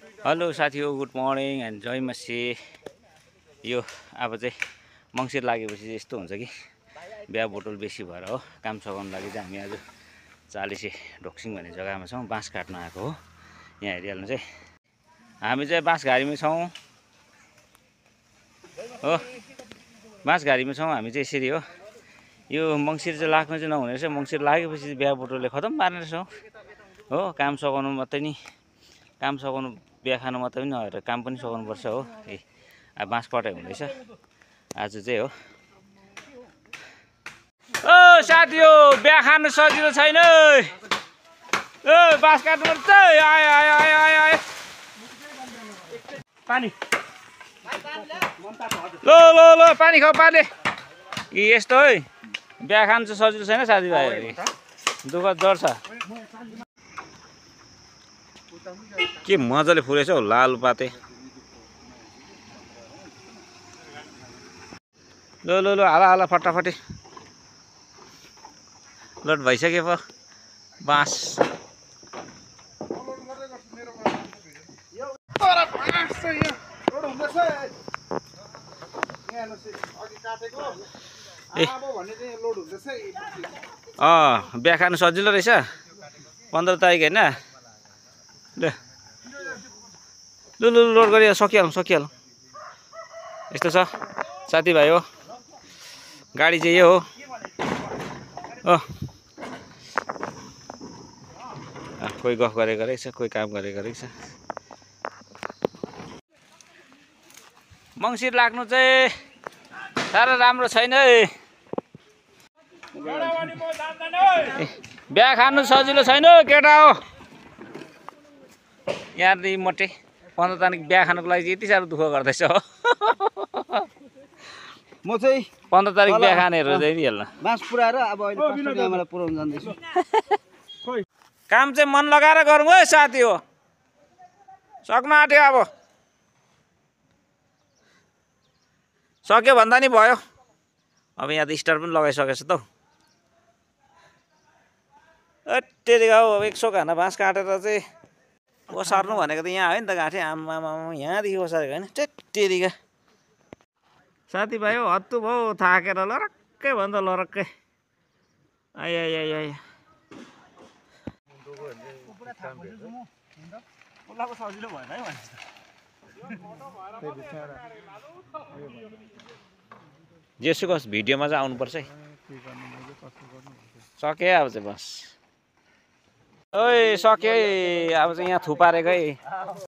Hello साथीहरु, good morning and जय मसी। यो अब चाहिँ मङ्सिर लागेपछि चाहिँ यस्तो हुन्छ कि बिहा बोटल बेसी भएर हो काम सघाउनु लागि चाहिँ हामी आज चालिसे ढोक्सिङ भन्ने जग्गामा छौँ। बाँस काट्न आएको हो। यहाँ हेरिहाल्नु चाहिँ हामी चाहिँ बाँसघारीमा छौँ हो। बाँसघारीमा छौँ हामी चाहिँ यसरी हो। यो मङ्सिर चाहिँ लाग्नु चाहिँ नहुने रहेछ। मङ्सिर लागेपछि चाहिँ बिहा बोटलले खतम पार्ने रहेछ हो। काम सघाउनु मात्रै नि, काम सघाउनु बिहा खानु मात्रै पनि नभएर काम पनि सघाउनु पर्छ हो। अब बाँस कटाइ हुँदैछ आज चाहिँ हो। ओ साथी हो, बिहा खानु सजिलो छैन। ओ बाँस काट्नु पर्छ। आयो आयो आयो आयो आयो पानी लो लो लो पानी खाऊ पाले। यस्तो है बिहा खानु चाहिँ सजिलो छैन साथीभाइ, दुःख डर छ। के मजाले फुलेछ हौ लाल पाते। लो लो लो हाला हाला फटाफटी लोड भइसक्यो पो बाँस। बिहा खानु सजिलो रहेछ। 15 तारिक होइन। लु लु लोड गरी सकिहालौँ सकिहालौँ। यस्तो छ साथीभाइ हो, गाडी चाहिँ यो हो। कोही गफ गरेको रहेछ, कोही काम गरेको रहेछ। मङ्सिर लाग्नु चाहिँ साह्रो राम्रो छैन है। बिहा खानु सजिलो छैन केटा हो। यहाँदेखि मोटे 15 तारिक बिहा खानुको लागि यति साह्रो दुःख गर्दैछ हो। म चाहिँ 15 तारिक बिहा खानेहरू चाहिँ हेर्न बाँस पुऱ्याएर अब अहिले मलाई पुऱ्याउनु जाँदैछु। काम चाहिँ मन लगाएर गरौँ है साथी हो। सक्नु आँट्यो अब, सक्यो भन्दा नि भयो। अब यहाँ त स्टार पनि लगाइसकेछ त हौ। अत्तेरिका हौ, अब 100 घाना बाँस काटेर चाहिँ ओसार्नु भनेको त यहाँ हो नि त गाँठे। आमामा यहाँदेखि ओसारेको होइन तेत्तेरिका। साथीभाइ हो हत्तु भयो, थाकेर लरक्कै भन्दा लरक्कै। आइ आइ आइ आइ जेसुको भिडियोमा चाहिँ आउनुपर्छ है। सके अब चाहिँ बस। ओइ सके अब चाहिँ यहाँ थुपारेकै।